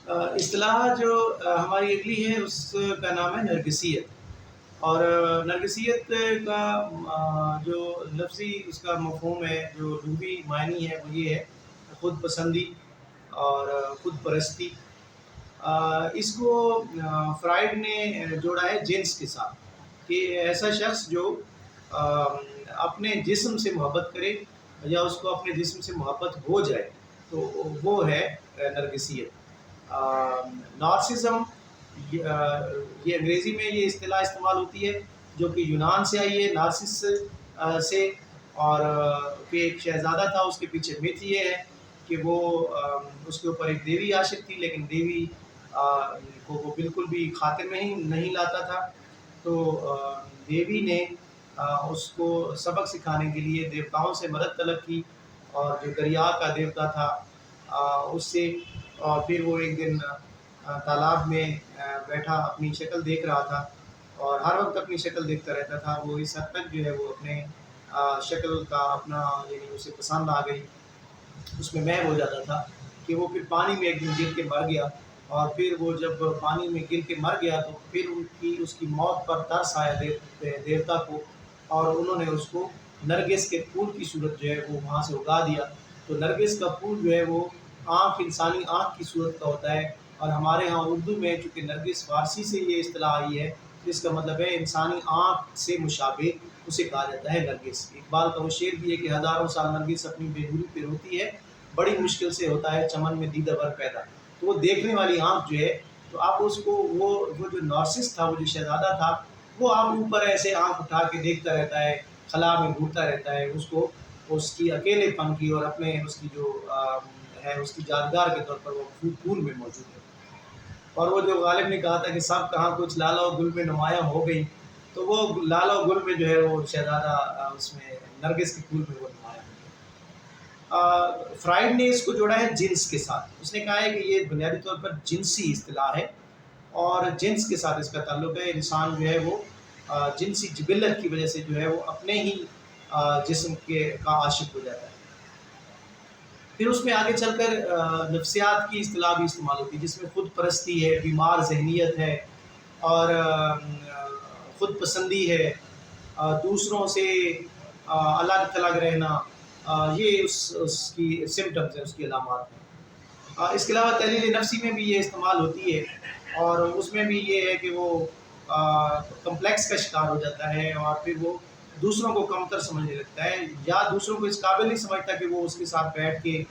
اصطلاح جو ہماری اگلی ہے اس کا نام ہے نرگسیت، اور نرگسیت کا جو لفظی اس کا مفہوم ہے، جو لغوی معنی ہے وہ یہ ہے خود پسندی اور خود پرستی۔ اس کو فرائڈ نے جوڑا ہے جنس کے ساتھ، کہ ایسا شخص جو اپنے جسم سے محبت کرے یا اس کو اپنے جسم سے محبت ہو جائے تو وہ ہے نرگسیت۔ نارسزم، یہ انگریزی میں یہ اصطلاح استعمال ہوتی ہے جو کہ یونان سے آئی ہے، نارسس سے، اور کہ ایک شہزادہ تھا، اس کے پیچھے میتھ یہ ہے کہ وہ اس کے اوپر ایک دیوی عاشق تھی، لیکن دیوی کو وہ بالکل بھی خاطر میں ہی نہیں لاتا تھا، تو دیوی نے اس کو سبق سکھانے کے لیے دیوتاؤں سے مدد طلب کی، اور جو دریا کا دیوتا تھا اس سے، اور پھر وہ ایک دن تالاب میں بیٹھا اپنی شکل دیکھ رہا تھا، اور ہر وقت اپنی شکل دیکھتا رہتا تھا، وہ اس حد تک جو ہے وہ اپنے شکل کا اپنا یعنی اسے پسند آ گئی، اس میں محو ہو جاتا تھا کہ وہ پھر پانی میں ایک دن گر کے مر گیا، اور پھر وہ جب پانی میں گر کے مر گیا تو پھر اس کی موت پر ترس آیا دیوتا کو، اور انہوں نے اس کو نرگس کے پھول کی صورت جو ہے وہ وہاں سے اگا دیا۔ تو نرگس کا پھول جو ہے وہ آنکھ، انسانی آنکھ کی صورت کا ہوتا ہے، اور ہمارے ہاں اردو میں چونکہ نرگس فارسی سے یہ اصطلاح آئی ہے، جس کا مطلب ہے انسانی آنکھ سے مشابہ، اسے کہا جاتا ہے نرگس۔ اقبال کا وہ شعر بھی ہے کہ ہزاروں سال نرگس اپنی بےگوری پہ روتی ہے، بڑی مشکل سے ہوتا ہے چمن میں دیدہ ور پیدا۔ تو وہ دیکھنے والی آنکھ جو ہے، تو آپ اس کو وہ جو نارسس تھا، وہ جو شہزادہ تھا، وہ آپ اوپر ایسے آنکھ اٹھا کے دیکھتا رہتا ہے، خلا میں گھورتا رہتا ہے، اس کو اس کی اکیلے پن کی اور اپنے اس کی جو ہے اس کی یادگار کے طور پر وہ پھول میں موجود ہے۔ اور وہ جو غالب نے کہا تھا کہ سب کہاں کچھ لالہ و گل میں نمایاں ہو گئی، تو وہ لالہ و گل میں جو ہے وہ شہزادہ اس میں نرگس کے پھول میں وہ نمایاں ہو گئی۔ فرائڈ نے اس کو جوڑا ہے جنس کے ساتھ، اس نے کہا ہے کہ یہ بنیادی طور پر جنسی اصطلاح ہے، اور جنس کے ساتھ اس کا تعلق ہے۔ انسان جو ہے وہ جنسی جبلت کی وجہ سے جو ہے وہ اپنے ہی جسم کا عاشق ہو جاتا ہے۔ پھر اس میں آگے چل کر نفسیات کی اصطلاح بھی استعمال ہوتی ہے، جس میں خود پرستی ہے، بیمار ذہنیت ہے، اور خود پسندی ہے، دوسروں سے الگ تھلگ رہنا، یہ اس کی سمٹمز ہیں، اس کی علامات ہیں۔ اس کے علاوہ تحلیل نفسی میں بھی یہ استعمال ہوتی ہے، اور اس میں بھی یہ ہے کہ وہ کمپلیکس کا شکار ہو جاتا ہے، اور پھر وہ دوسروں کو کمتر سمجھنے لگتا ہے، یا دوسروں کو اس قابل نہیں سمجھتا کہ وہ اس کے ساتھ بیٹھ کے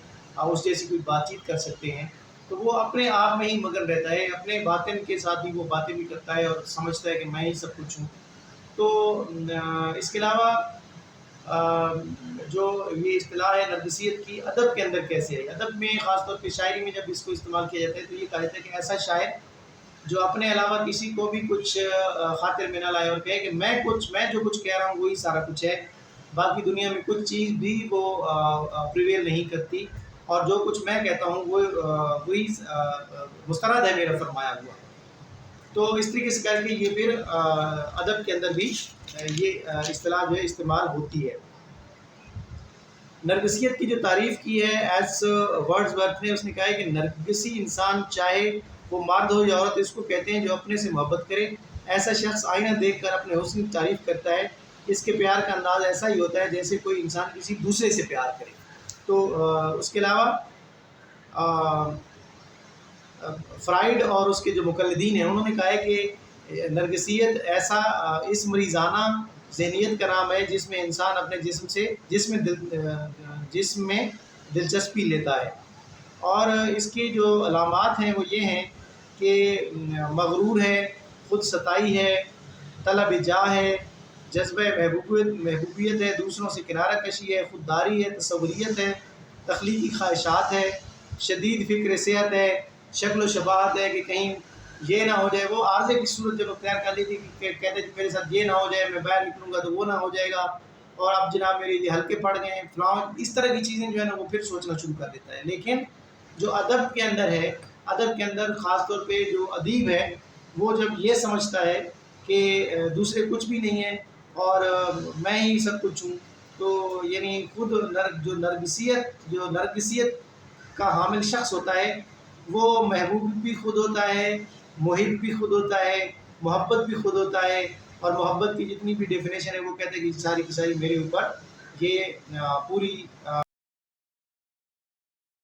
اس جیسی کوئی بات چیت کر سکتے ہیں، تو وہ اپنے آپ میں ہی مگن رہتا ہے، اپنے باطن کے ساتھ ہی وہ باتیں بھی کرتا ہے، اور سمجھتا ہے کہ میں ہی سب کچھ ہوں۔ تو اس کے علاوہ جو یہ اصطلاح ہے نرگسیت کی، ادب کے اندر کیسے ہے؟ ادب میں خاص طور پہ شاعری میں جب اس کو استعمال کیا جاتا ہے تو یہ کہا جاتا ہے کہ ایسا شاعر جو اپنے علاوہ کسی کو بھی کچھ خاطر میں نہ لائے، اور کہے کہ میں جو کچھ کہہ رہا ہوں وہی سارا کچھ ہے، باقی دنیا میں کچھ چیز بھی وہ پریویل نہیں کرتی، اور جو کچھ میں کہتا ہوں وہی مستند ہے میرا فرمایا ہوا۔ تو اس طریقے سے کہہ کے یہ پھر ادب کے اندر بھی یہ اصطلاح جو ہے استعمال ہوتی ہے۔ نرگسیت کی جو تعریف کی ہے ایز ورڈزورتھ نے، اس نے کہا ہے کہ نرگسی انسان، چاہے وہ مرد ہو یا عورت، اس کو کہتے ہیں جو اپنے سے محبت کرے۔ ایسا شخص آئینہ دیکھ کر اپنے حسن کی تعریف کرتا ہے، اس کے پیار کا انداز ایسا ہی ہوتا ہے جیسے کوئی انسان کسی دوسرے سے پیار کرے۔ تو اس کے علاوہ فرائڈ اور اس کے جو مقلدین ہیں انہوں نے کہا ہے کہ نرگسیت ایسا اس مریضانہ ذہنیت کا نام ہے جس میں انسان اپنے جسم میں دلچسپی لیتا ہے، اور اس کی جو علامات ہیں وہ یہ ہیں کہ مغرور ہے، خود ستائی ہے، طلب جاہ ہے، جذبہ محبوبیت ہے، دوسروں سے کنارہ کشی ہے، خودداری ہے، تصوریت ہے، تخلیقی خواہشات ہے، شدید فکر صحت ہے، شکل و شباہت ہے کہ کہیں یہ نہ ہو جائے، وہ عارضے کی صورت جب اختیار کر لیتی کہ کہتے کہ میرے ساتھ یہ نہ ہو جائے، میں باہر نکلوں گا تو وہ نہ ہو جائے گا، اور اب جناب میرے لیے ہلکے پڑ گئے ہیں فلاں، اس طرح کی چیزیں جو ہے نا وہ پھر سوچنا شروع کر دیتا ہے۔ لیکن جو ادب کے اندر ہے، ادب کے اندر خاص طور پہ جو ادیب ہے وہ جب یہ سمجھتا ہے کہ دوسرے کچھ بھی نہیں ہیں اور میں ہی سب کچھ ہوں، تو یعنی خود جو نرگسیت کا حامل شخص ہوتا ہے وہ محبوب بھی خود ہوتا ہے، محب بھی خود ہوتا ہے، محبت بھی خود ہوتا ہے، اور محبت کی جتنی بھی ڈیفینیشن ہے وہ کہتے ہیں کہ ساری کی ساری میرے اوپر یہ پوری